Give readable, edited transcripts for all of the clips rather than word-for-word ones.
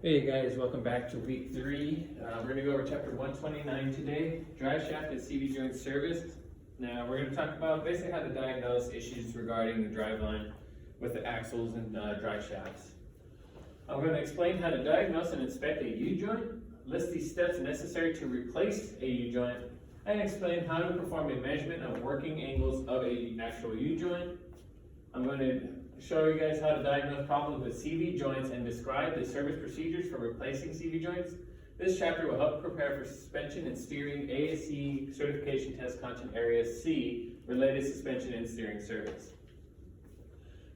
Hey guys, welcome back to week 3. We're going to go over chapter 129 today, drive shaft and CV joint service. Now we're going to talk about basically how to diagnose issues regarding the drive line with the axles and drive shafts. I'm going to explain how to diagnose and inspect a U-joint, list the steps necessary to replace a U-joint, and explain how to perform a measurement of working angles of an actual U-joint. I'm going to show you guys how to diagnose problems with CV joints and describe the service procedures for replacing CV joints. This chapter will help prepare for suspension and steering ASC certification test content area C, related suspension and steering service.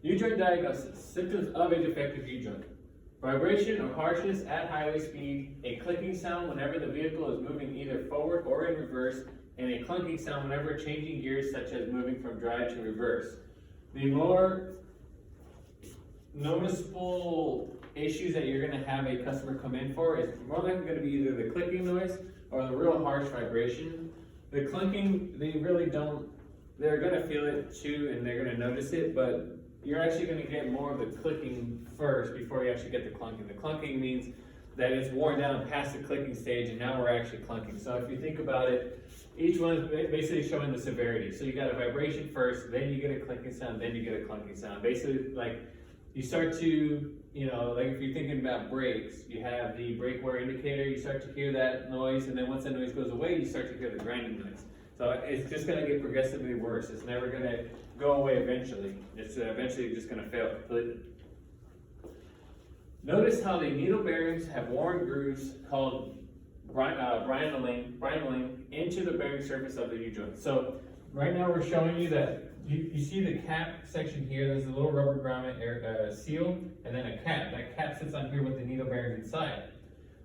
U-joint diagnosis, symptoms of a defective U-joint. Vibration or harshness at highway speed, a clicking sound whenever the vehicle is moving either forward or in reverse, and a clunking sound whenever changing gears, such as moving from drive to reverse. The more noticeable issues that you're going to have a customer come in for is more likely going to be either the clicking noise or the real harsh vibration. The clunking, they're going to feel it too and they're going to notice it, but you're actually going to get more of the clicking first before you actually get the clunking. The clunking means that it's worn down past the clicking stage and now we're actually clunking. So if you think about it, each one is basically showing the severity. So you got a vibration first, then you get a clicking sound, then you get a clunking sound. Basically, like, you start to, like if you're thinking about brakes, you have the brake wear indicator, you start to hear that noise, and then once that noise goes away, you start to hear the grinding noise. So it's just going to get progressively worse. It's never going to go away eventually. It's eventually just going to fail completely. Notice how the needle bearings have worn grooves called brineling into the bearing surface of the U-joint. So right now we're showing you that you see the cap section here. There's a little rubber grommet seal and then a cap. That cap sits on here with the needle bearings inside.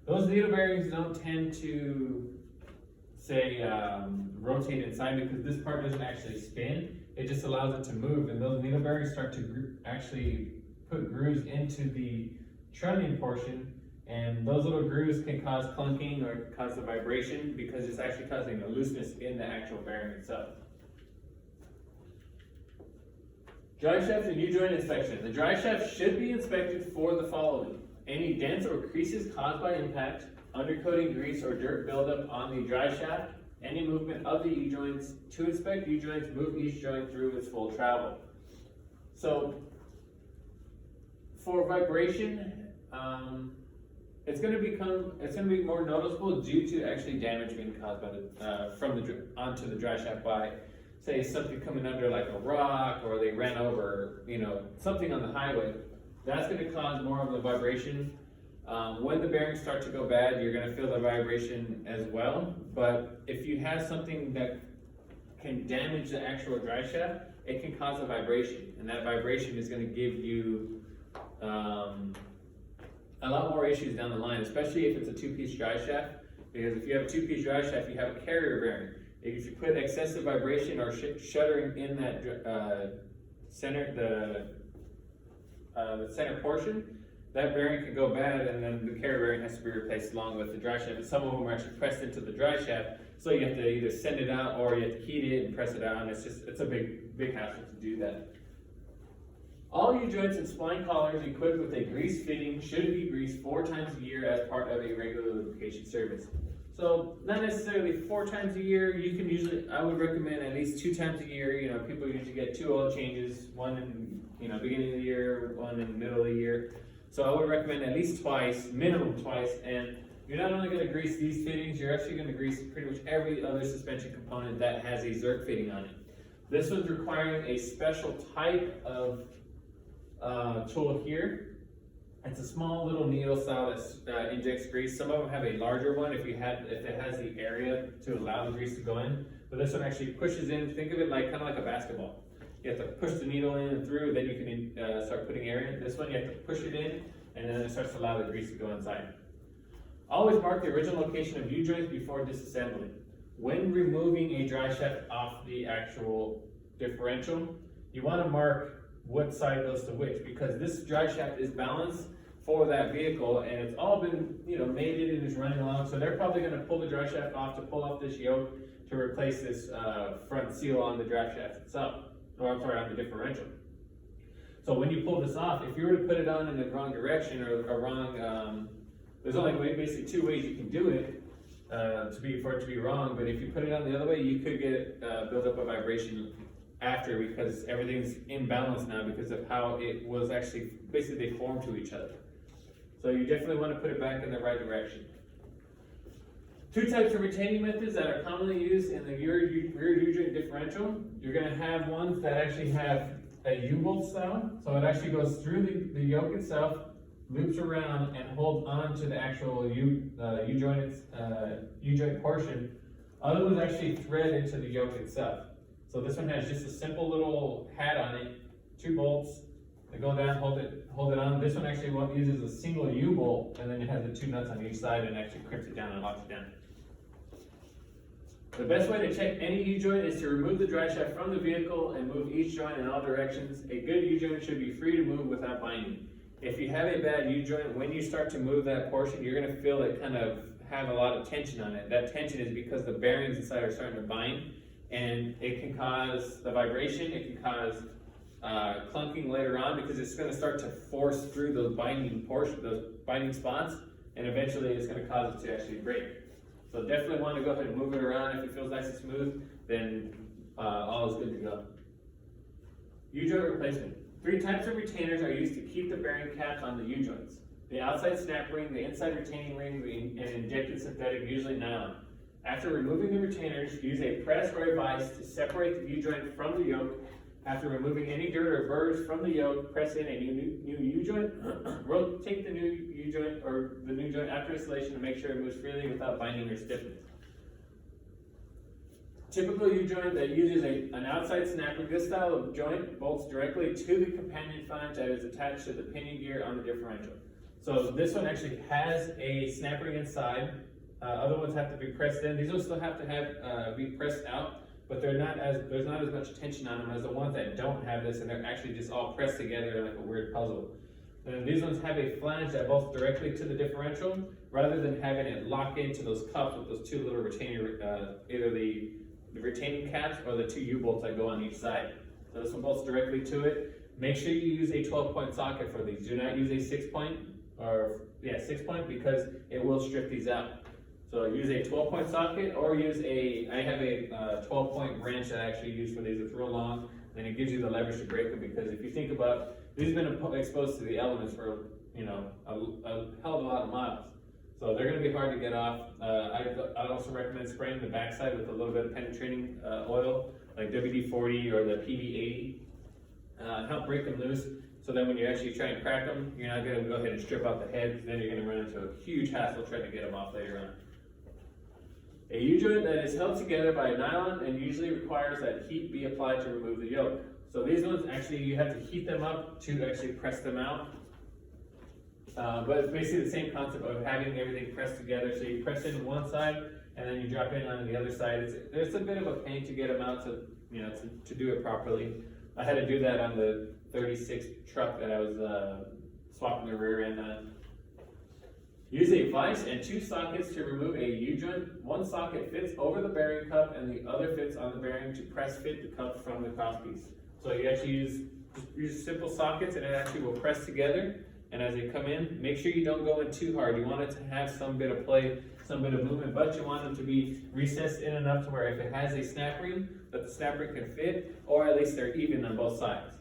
Those needle bearings don't tend to rotate inside because this part doesn't actually spin. It just allows it to move, and those needle bearings start to actually put grooves into the trunnion portion, and those little grooves can cause clunking or cause the vibration because it's actually causing a looseness in the actual bearing itself. Drive shaft and U-joint inspection. The drive shaft should be inspected for the following: any dents or creases caused by impact, undercoating grease or dirt buildup on the drive shaft, any movement of the U-joints. To inspect U-joints, move each joint through its full travel. So for vibration, it's going to be more noticeable due to actually damage being caused by onto the drive shaft by, say, something coming under like a rock, or they ran over, something on the highway. That's going to cause more of the vibration. When the bearings start to go bad, you're going to feel the vibration as well. But if you have something that can damage the actual drive shaft, it can cause a vibration, and that vibration is going to give you a lot more issues down the line, especially if it's a two-piece drive shaft. Because if you have a two-piece drive shaft, you have a carrier bearing. If you put excessive vibration or shuddering in that the center portion, that bearing can go bad, and then the carrier bearing has to be replaced along with the drive shaft. And some of them are actually pressed into the drive shaft, so you have to either send it out or you have to heat it and press it out, and it's a big hassle to do that. All U-joints and spline collars equipped with a grease fitting should be greased 4 times a year as part of a regular lubrication service. So not necessarily 4 times a year. You can I would recommend at least 2 times a year. People usually get 2 oil changes, one in beginning of the year, one in the middle of the year. So I would recommend at least twice, minimum twice. And you're not only going to grease these fittings, you're actually going to grease pretty much every other suspension component that has a Zerk fitting on it. This one's requiring a special type of tool here. It's a small little needle style that injects grease. Some of them have a larger one if it has the area to allow the grease to go in. But this one actually pushes in. Think of it like kind of like a basketball. You have to push the needle in and through, then you can start putting air in. This one you have to push it in, and then it starts to allow the grease to go inside. Always mark the original location of U-joints before disassembly. When removing a drive shaft off the actual differential, you want to mark what side goes to which, because this drive shaft is balanced for that vehicle, and it's all been mated and is running along. So they're probably going to pull the drive shaft off to pull off this yoke to replace this front seal on the drive shaft itself, or I'm sorry, on the differential. So when you pull this off, if you were to put it on in the wrong direction or a wrong There's only basically two ways you can do it for it to be wrong, but if you put it on the other way, you could get build up a vibration after, because everything's imbalanced now because of how it was actually, basically they form to each other. So you definitely want to put it back in the right direction. Two types of retaining methods that are commonly used in the rear U-joint differential. You're going to have ones that actually have a U-bolt style, so it actually goes through the yoke itself, loops around, and holds on to the actual U-joint portion. Other ones actually thread into the yoke itself. So this one has just a simple little hat on it, 2 bolts that go down, hold it on. This one actually uses a single U-bolt, and then it has the 2 nuts on each side and actually crimps it down and locks it down. The best way to check any U-joint is to remove the drive shaft from the vehicle and move each joint in all directions. A good U-joint should be free to move without binding. If you have a bad U-joint, when you start to move that portion, you're going to feel it kind of have a lot of tension on it. That tension is because the bearings inside are starting to bind, and it can cause the vibration, it can cause clunking later on, because it's going to start to force through those binding spots, and eventually it's going to cause it to actually break. So definitely want to go ahead and move it around. If it feels nice and smooth, then all is good to go. U-joint replacement. 3 types of retainers are used to keep the bearing caps on the U-joints: the outside snap ring, the inside retaining ring, and injected synthetic, usually nylon. After removing the retainers, use a press or a vise to separate the U-joint from the yoke. After removing any dirt or burrs from the yoke, press in a new U-joint. Rotate the new U-joint or the new joint after installation to make sure it moves freely without binding or stiffness. Typical U-joint that uses an outside snap ring. This style of joint bolts directly to the companion flange that is attached to the pinion gear on the differential. So this one actually has a snap ring inside. Other ones have to be pressed in. These will still have to be pressed out, but there's not as much tension on them as the ones that don't have this, and they're actually just all pressed together like a weird puzzle. And these ones have a flange that bolts directly to the differential, rather than having it lock into those cups with those 2 little retainer, either the retaining caps or the 2 U-bolts that go on each side. So this one bolts directly to it. Make sure you use a 12-point socket for these. Do not use a 6-point, because it will strip these out. So use a 12-point socket, or I have a 12-point wrench that I actually use for these. It's real long, and it gives you the leverage to break them, because if you think about, these have been exposed to the elements for a hell of a lot of miles. So they're going to be hard to get off. I'd also recommend spraying the backside with a little bit of penetrating oil, like WD-40 or the PB-80. Help break them loose, so then when you actually try and crack them, you're not going to go ahead and strip out the head, because then you're going to run into a huge hassle trying to get them off later on. A U-joint that is held together by a nylon and usually requires that heat be applied to remove the yoke. So these ones, actually, you have to heat them up to actually press them out. But it's basically the same concept of having everything pressed together. So you press in one side, and then you drop in on the other side. There's a bit of a pain to get them out to do it properly. I had to do that on the 36 truck that I was swapping the rear end on. Use a vise and 2 sockets to remove a U-joint. One socket fits over the bearing cup, and the other fits on the bearing to press fit the cup from the crosspiece. So you actually use simple sockets, and it actually will press together. And as they come in, make sure you don't go in too hard. You want it to have some bit of play, some bit of movement, but you want them to be recessed in enough to where if it has a snap ring, that the snap ring can fit, or at least they're even on both sides.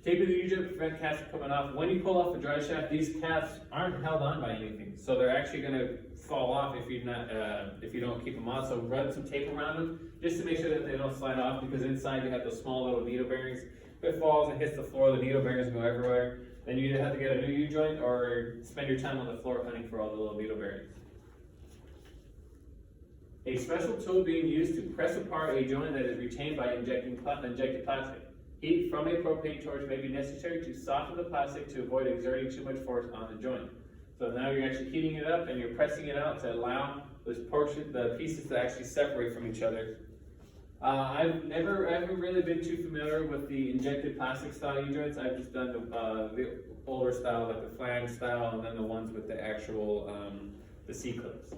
Taping the U-joint to prevent caps from coming off. When you pull off the drive shaft, these caps aren't held on by anything, so they're actually going to fall off if you don't keep them on. So run some tape around them just to make sure that they don't slide off, because inside you have those small little needle bearings. If it falls and hits the floor, the needle bearings go everywhere. Then you either have to get a new U-joint or spend your time on the floor hunting for all the little needle bearings. A special tool being used to press apart a joint that is retained by injected plastic. Heat from a propane torch may be necessary to soften the plastic to avoid exerting too much force on the joint. So now you're actually heating it up and you're pressing it out to allow the pieces to actually separate from each other. I haven't really been too familiar with the injected plastic style U-joints. I've just done the older style, like the flange style, and then the ones with the actual the C-clips.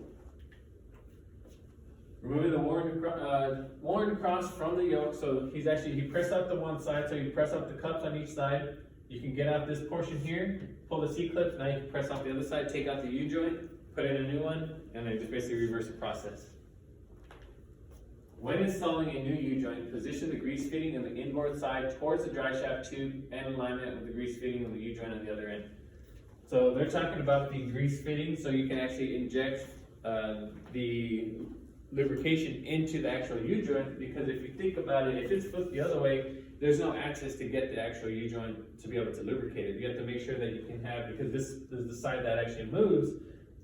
Removing the worn cross from the yoke. So he pressed up the one side, so you press up the cups on each side, You can get out this portion here, pull the C-clips, now you can press off the other side, take out the U-joint, put in a new one, and then just basically reverse the process. When installing a new U-joint, position the grease fitting in the inboard side towards the dry shaft tube and alignment with the grease fitting of the U-joint on the other end. So they're talking about the grease fitting, so you can actually inject the lubrication into the actual U-joint, because if you think about it, if it's flipped the other way, there's no access to get the actual U-joint to be able to lubricate it. You have to make sure that you can have, because this is the side that actually moves,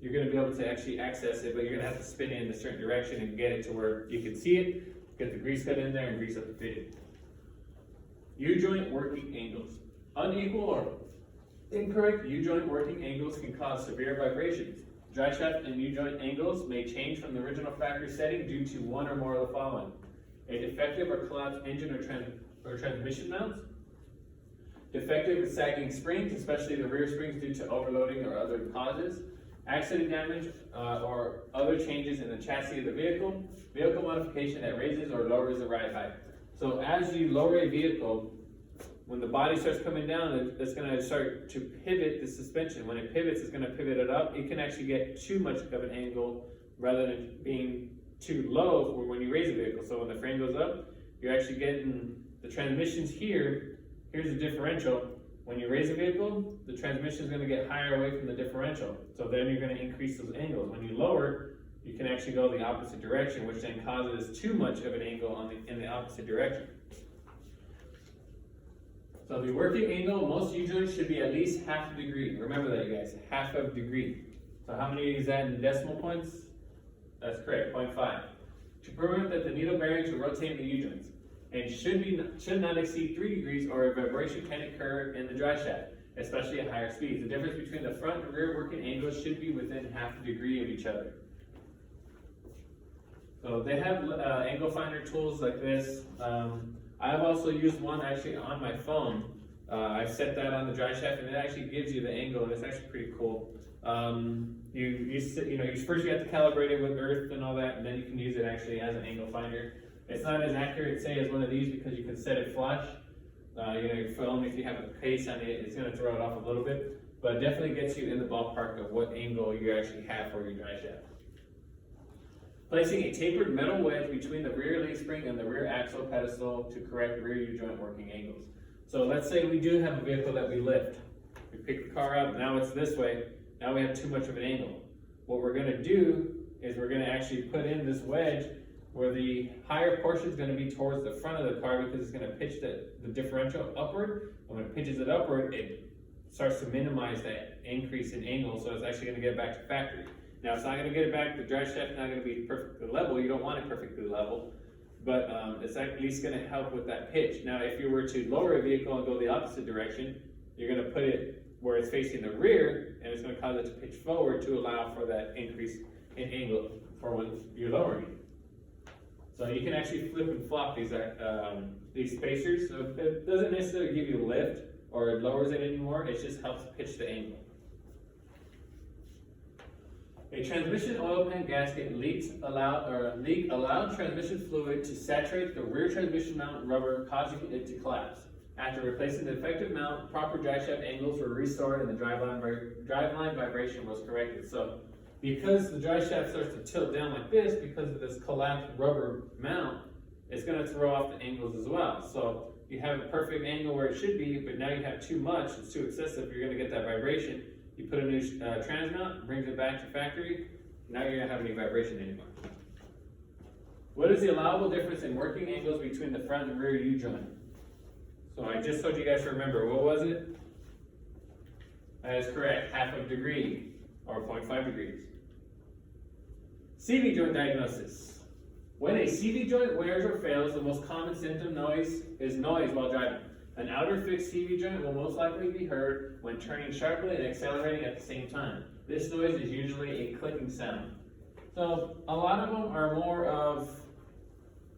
you're going to be able to actually access it, but you're going to have to spin it in a certain direction and get it to where you can see it, get the grease cut in there and grease up the fitting. U-joint working angles. Unequal or incorrect U-joint working angles can cause severe vibrations. Dry shaft and U-joint angles may change from the original factory setting due to one or more of the following: a defective or collapsed engine or transmission mounts, defective or sagging springs, especially the rear springs due to overloading or other causes, accident damage or other changes in the chassis of the vehicle, vehicle modification that raises or lowers the ride height. So as you lower a vehicle, when the body starts coming down, it's going to start to pivot the suspension. When it pivots, it's going to pivot it up. It can actually get too much of an angle rather than being too low when you raise a vehicle. So when the frame goes up, you're actually getting the transmissions here. Here's the differential. When you raise a vehicle, the transmission is going to get higher away from the differential. So then you're going to increase those angles. When you lower, you can actually go the opposite direction, which then causes too much of an angle in the opposite direction. So the working angle, most U-joints should be at least half a degree. Remember that, you guys, half a degree. So how many is that in decimal points? That's correct, 0.5. To prevent that the needle bearings will rotate in the U-joints, and should not exceed 3 degrees, or a vibration can occur in the dry shaft, especially at higher speeds. The difference between the front and rear working angles should be within half a degree of each other. So they have angle finder tools like this. I've also used one actually on my phone. I set that on the dry shaft, and it actually gives you the angle, and it's actually pretty cool. First you have to calibrate it with earth and all that, and then you can use it actually as an angle finder. It's not as accurate, say, as one of these, because you can set it flush. Your phone, if you have a pace on it, it's going to throw it off a little bit, but it definitely gets you in the ballpark of what angle you actually have for your dry shaft. Placing a tapered metal wedge between the rear leaf spring and the rear axle pedestal to correct rear U-joint working angles. So let's say we do have a vehicle that we lift. We pick the car up, now it's this way, now we have too much of an angle. What we're going to do is we're going to actually put in this wedge where the higher portion is going to be towards the front of the car, because it's going to pitch the differential upward, and when it pitches it upward, it starts to minimize that increase in angle, so it's actually going to get back to factory. Now, it's not going to get it back, the dry shaft is not going to be perfectly level. You don't want it perfectly level, but it's at least going to help with that pitch. Now, if you were to lower a vehicle and go the opposite direction, you're going to put it where it's facing the rear, and it's going to cause it to pitch forward to allow for that increase in angle for when you're lowering it. So you can actually flip and flop these spacers. So it doesn't necessarily give you a lift or it lowers it anymore, it just helps pitch the angle. A transmission oil pan gasket leak allowed transmission fluid to saturate the rear transmission mount rubber, causing it to collapse. After replacing the defective mount, proper driveshaft angles were restored and the driveline vibration was corrected. So because the driveshaft starts to tilt down like this, because of this collapsed rubber mount, it's going to throw off the angles as well. So you have a perfect angle where it should be, but now you have too much, it's too excessive, you're going to get that vibration. You put a new trans mount, brings it back to factory, now you're going to have any vibration anymore. What is the allowable difference in working angles between the front and rear U-joint? So I just told you guys to remember, what was it? That is correct, half a degree, or 0.5 degrees. CV joint diagnosis. When a CV joint wears or fails, the most common symptom is noise while driving. An outer fixed CV joint will most likely be heard when turning sharply and accelerating at the same time. This noise is usually a clicking sound. So a lot of them are more of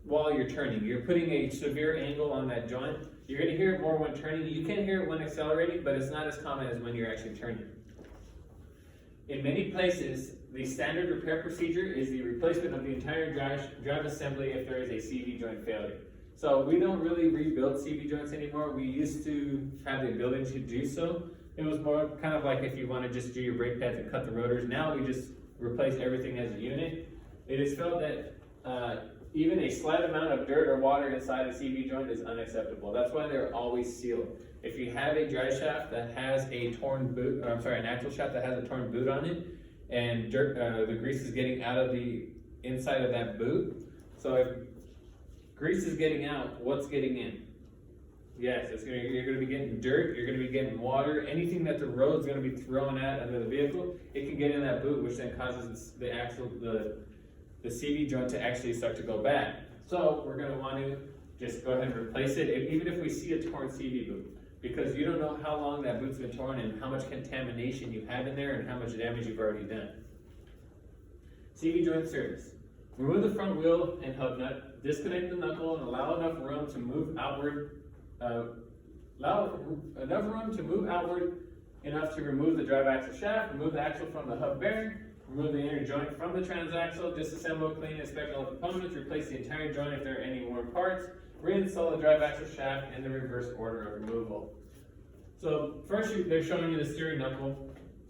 while you're turning. You're putting a severe angle on that joint. You're going to hear it more when turning. You can hear it when accelerating, but it's not as common as when you're actually turning. In many places, the standard repair procedure is the replacement of the entire drive assembly if there is a CV joint failure. So we don't really rebuild CV joints anymore. We used to have the ability to do so. It was more kind of like if you want to just do your brake pads and cut the rotors. Now we just replace everything as a unit. It is felt that even a slight amount of dirt or water inside a CV joint is unacceptable. That's why they're always sealed. If you have a drive shaft that has a torn boot, or I'm sorry, an axle shaft that has a torn boot on it, and dirt, the grease is getting out of the inside of that boot. So if grease is getting out, what's getting in? Yes, you're going to be getting dirt, you're going to be getting water, anything that the road's going to be thrown at under the vehicle, it can get in that boot, which then causes the CV joint to actually start to go bad. So we're going to want to just go ahead and replace it, even if we see a torn CV boot, because you don't know how long that boot's been torn and how much contamination you have in there and how much damage you've already done. CV joint service. Remove the front wheel and hub nut, disconnect the knuckle, and allow enough room to move outward. Enough to remove the drive axle shaft, remove the axle from the hub bearing, remove the inner joint from the transaxle, disassemble, clean, inspect all components, replace the entire joint if there are any worn parts, reinstall the drive axle shaft in the reverse order of removal. So first they're showing you the steering knuckle.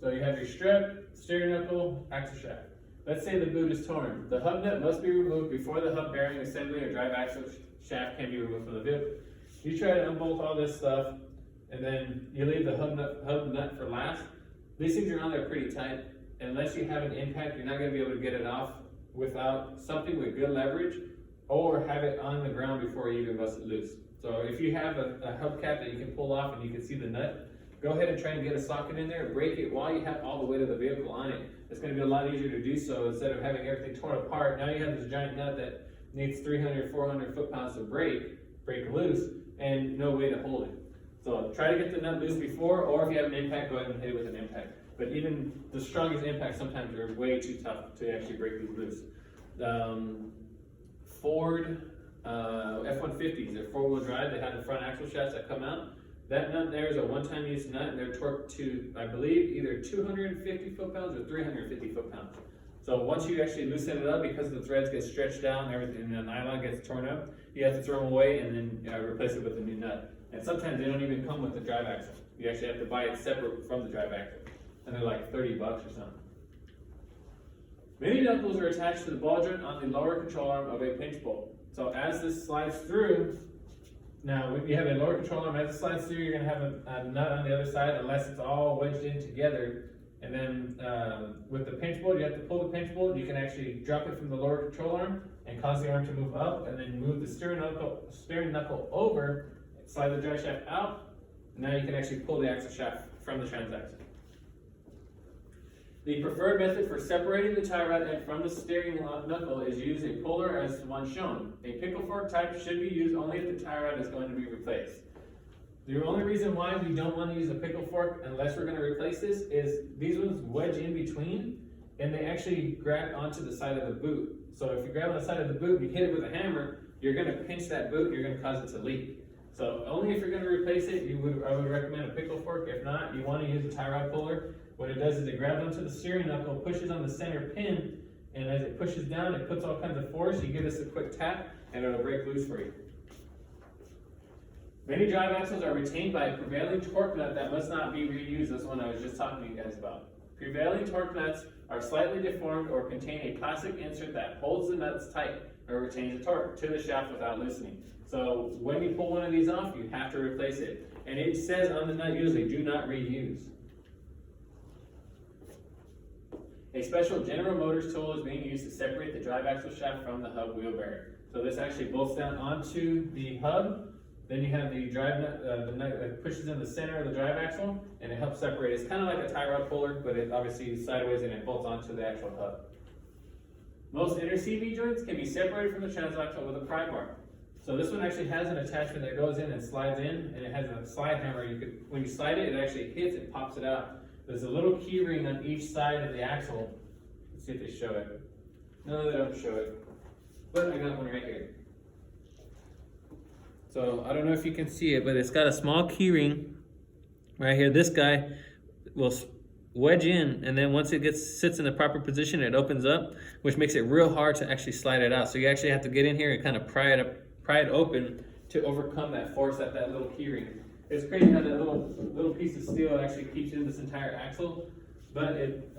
So you have your strap, steering knuckle, axle shaft. Let's say the boot is torn. The hub nut must be removed before the hub bearing assembly or drive axle shaft can be removed from the vehicle. You try to unbolt all this stuff, and then you leave the hub nut for last. These things are on there pretty tight. Unless you have an impact, you're not going to be able to get it off without something with good leverage, or have it on the ground before you even bust it loose. So if you have a hubcap that you can pull off and you can see the nut, go ahead and try and get a socket in there, break it while you have all the weight of the vehicle on it. It's going to be a lot easier to do so instead of having everything torn apart. Now you have this giant nut that needs 300, 400 foot-pounds to break loose, and no way to hold it. So try to get the nut loose before, or if you have an impact, go ahead and hit it with an impact. But even the strongest impacts sometimes are way too tough to actually break these loose. Ford F-150s, they're four-wheel drive, they have the front axle shafts that come out. That nut there is a one-time use nut, and they're torqued to, I believe, either 250 foot-pounds or 350 foot-pounds. So once you actually loosen it up, because the threads get stretched down and everything, and the nylon gets torn up, you have to throw them away and then replace it with a new nut. And sometimes they don't even come with the drive axle. You actually have to buy it separate from the drive axle. And they're like $30 or something. Many knuckles are attached to the ball joint on the lower control arm of a pinch bolt. So as this slides through, now when you have a lower control arm, as it slides through, you're going to have a nut on the other side unless it's all wedged in together. And then with the pinch bolt, you have to pull the pinch bolt. You can actually drop it from the lower control arm and cause the arm to move up, and then move the steering knuckle over, slide the drive shaft out, and now you can actually pull the axle shaft from the transaxle. The preferred method for separating the tie rod end from the steering knuckle is use a puller as the one shown. A pickle fork type should be used only if the tie rod is going to be replaced. The only reason why we don't want to use a pickle fork unless we're going to replace this is these ones wedge in between and they actually grab onto the side of the boot. So if you grab on the side of the boot and you hit it with a hammer, you're going to pinch that boot, you're going to cause it to leak. So only if you're going to replace it, I would recommend a pickle fork. If not, you want to use a tie rod puller. What it does is it grabs onto the steering knuckle, pushes on the center pin, and as it pushes down, it puts all kinds of force. You give this a quick tap, and it'll break loose for you. Many drive axles are retained by a prevailing torque nut that must not be reused. That's one I was just talking to you guys about. Prevailing torque nuts are slightly deformed or contain a plastic insert that holds the nuts tight or retains the torque to the shaft without loosening. So when you pull one of these off, you have to replace it. And it says on the nut usually, do not reuse. A special General Motors tool is being used to separate the drive axle shaft from the hub wheel bearing. So this actually bolts down onto the hub. Then you have the drive nut, the nut that pushes in the center of the drive axle, and it helps separate. It's kind of like a tie rod puller, but it obviously is sideways and it bolts onto the actual hub. Most inner CV joints can be separated from the transaxle with a pry bar. So this one actually has an attachment that goes in and slides in, and it has a slide hammer. When you slide it, it actually hits and pops it out. There's a little key ring on each side of the axle. Let's see if they show it. No, they don't show it. But I got one right here. So I don't know if you can see it, but it's got a small key ring right here. This guy will wedge in, and then once it sits in the proper position, it opens up, which makes it real hard to actually slide it out. So you actually have to get in here and kind of pry pry it open to overcome that force at that little key ring. It's crazy how that little piece of steel actually keeps in this entire axle, but it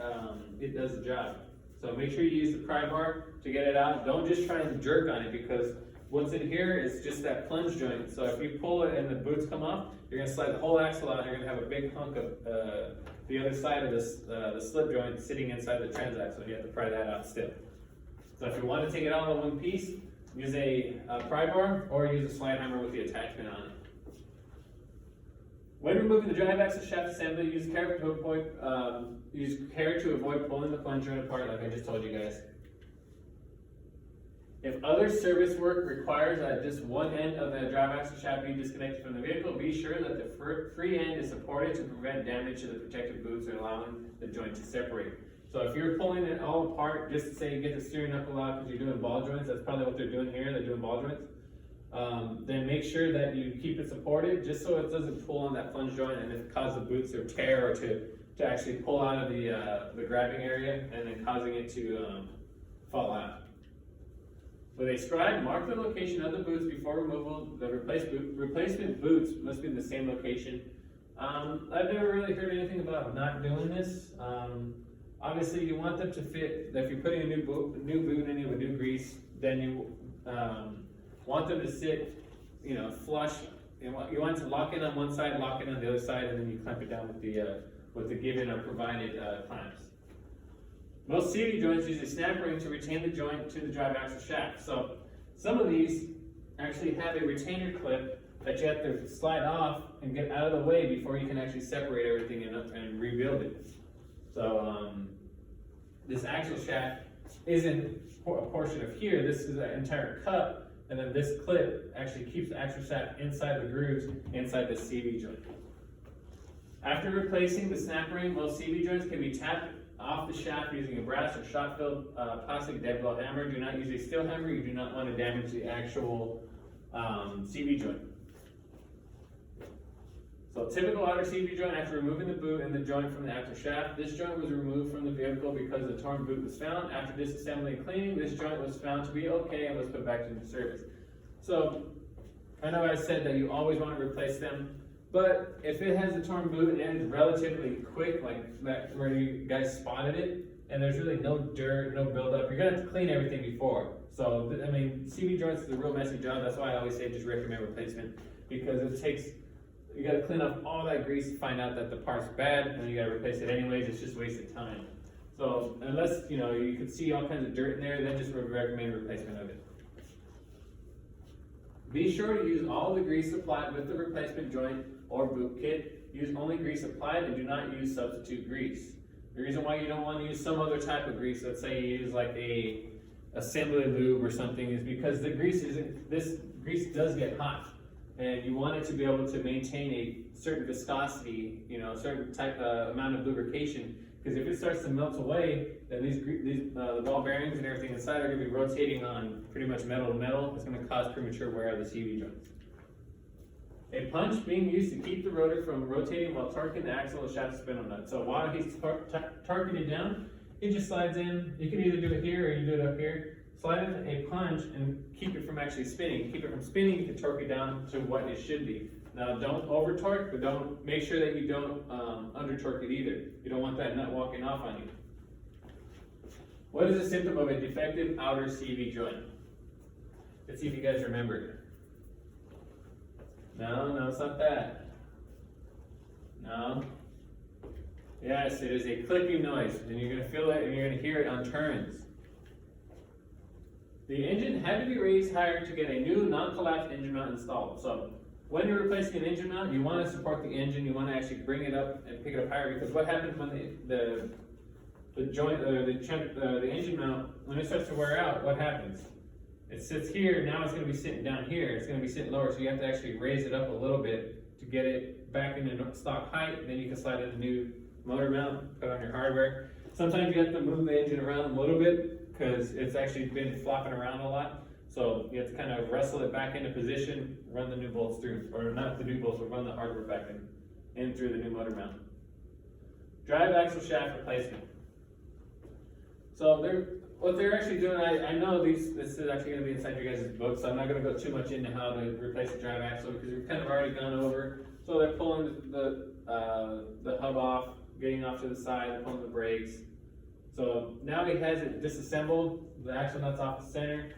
does the job. So make sure you use the pry bar to get it out. Don't just try and jerk on it, because what's in here is just that plunge joint. So if you pull it and the boots come off, you're going to slide the whole axle out, and you're going to have a big hunk of the other side of this, the slip joint sitting inside the transaxle, and you have to pry that out still. So if you want to take it out in one piece, use a pry bar or use a slide hammer with the attachment on it. When removing the drive axle shaft assembly, use care to avoid pulling the plunge joint apart, like I just told you guys. If other service work requires that just one end of the drive axle shaft be disconnected from the vehicle, be sure that the free end is supported to prevent damage to the protective boots or allowing the joint to separate. So if you're pulling it all apart, just to say you get the steering knuckle out because you're doing ball joints, that's probably what they're doing here, they're doing ball joints. Then make sure that you keep it supported just so it doesn't pull on that plunge joint and it cause the boots to tear or to actually pull out of the grabbing area and then causing it to fall out. With a scribe, mark the location of the boots before removal. The replacement boots must be in the same location. I've never really heard anything about not doing this. Obviously, you want them to fit. If you're putting a new boot in it with new grease, then you want them to sit, flush. You want to lock in on one side, lock it on the other side, and then you clamp it down with the given or provided clamps. Most CV joints use a snap ring to retain the joint to the drive axle shaft. So some of these actually have a retainer clip that you have to slide off and get out of the way before you can actually separate everything and rebuild it. So this axle shaft isn't a portion of here. This is an entire cup, and then this clip actually keeps the axle shaft inside the grooves inside the CV joint. After replacing the snap ring, most CV joints can be tapped off the shaft using a brass or shot-filled plastic dead blow hammer. Do not use a steel hammer. You do not want to damage the actual CV joint. So typical outer CV joint, after removing the boot and the joint from the axle shaft, this joint was removed from the vehicle because the torn boot was found. After disassembly and cleaning, this joint was found to be okay and was put back into service. So I know I said that you always want to replace them, but if it has a torn boot and it is relatively quick, like that where you guys spotted it, and there's really no dirt, no buildup, you're gonna have to clean everything before. So I mean, CV joints is a real messy job. That's why I always say just recommend replacement, because it takes, you gotta clean up all that grease to find out that the part's bad, and then you gotta replace it anyways. It's just wasted time. So unless you can see all kinds of dirt in there, then just recommend replacement of it. Be sure to use all the grease supplied with the replacement joint or boot kit. Use only grease applied and do not use substitute grease. The reason why you don't want to use some other type of grease, let's say you use like a assembly lube or something, is because this grease does get hot, and you want it to be able to maintain a certain viscosity, a certain type of amount of lubrication. Because if it starts to melt away, then the ball bearings and everything inside are going to be rotating on pretty much metal to metal. It's going to cause premature wear of the CV joints. A punch being used to keep the rotor from rotating while torquing the axle and shaft spindle nut. So while he's torquing it down, he just slides in. You can either do it here or you do it up here. Slide in a punch and keep it from actually spinning. Keep it from spinning, you can torque it down to what it should be. Now don't over torque, but don't make sure that you don't under torque it either. You don't want that nut walking off on you. What is a symptom of a defective outer CV joint? Let's see if you guys remember. No, it's not that. No. Yes, it is a clicking noise, and you're going to feel it and you're going to hear it on turns. The engine had to be raised higher to get a new non-collapsed engine mount installed. So when you're replacing an engine mount, you want to support the engine. You want to actually bring it up and pick it up higher, because what happens when the joint or the engine mount, when it starts to wear out, what happens? It sits here, now it's going to be sitting down here. It's going to be sitting lower, so you have to actually raise it up a little bit to get it back into stock height. Then you can slide in the new motor mount, put on your hardware. Sometimes you have to move the engine around a little bit because it's actually been flopping around a lot. So you have to kind of wrestle it back into position, run the new bolts through, or not the new bolts, but run the hardware back in through the new motor mount. Drive axle shaft replacement. So what they're actually doing, I know this is actually gonna be inside your guys' book, so I'm not gonna go too much into how to replace the drive axle, because we've kind of already gone over. So they're pulling the hub off, getting off to the side, they're pulling the brakes. So now he has it disassembled, the axle nuts off the center.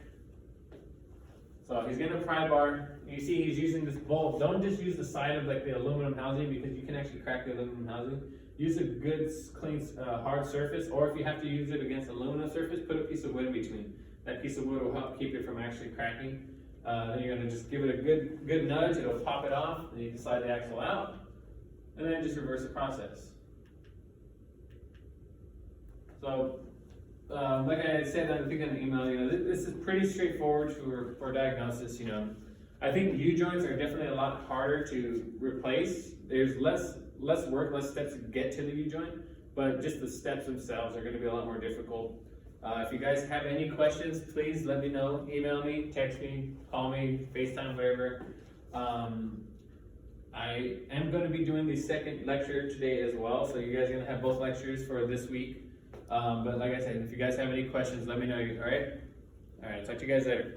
So he's getting a pry bar. You see he's using this bolt. Don't just use the side of like the aluminum housing, because you can actually crack the aluminum housing. Use a good, clean, hard surface, or if you have to use it against aluminum surface, put a piece of wood in between. That piece of wood will help keep it from actually cracking. Then you're gonna just give it a good nudge, it'll pop it off, and you can slide the axle out, and then just reverse the process. So, like I said, I think in the email, this is pretty straightforward for diagnosis. I think U-joints are definitely a lot harder to replace. There's less work, less steps to get to the U-joint, but just the steps themselves are going to be a lot more difficult. If you guys have any questions, please let me know. Email me, text me, call me, FaceTime, whatever. I am going to be doing the second lecture today as well, so you guys are going to have both lectures for this week. But like I said, if you guys have any questions, let me know, all right? All right, talk to you guys later.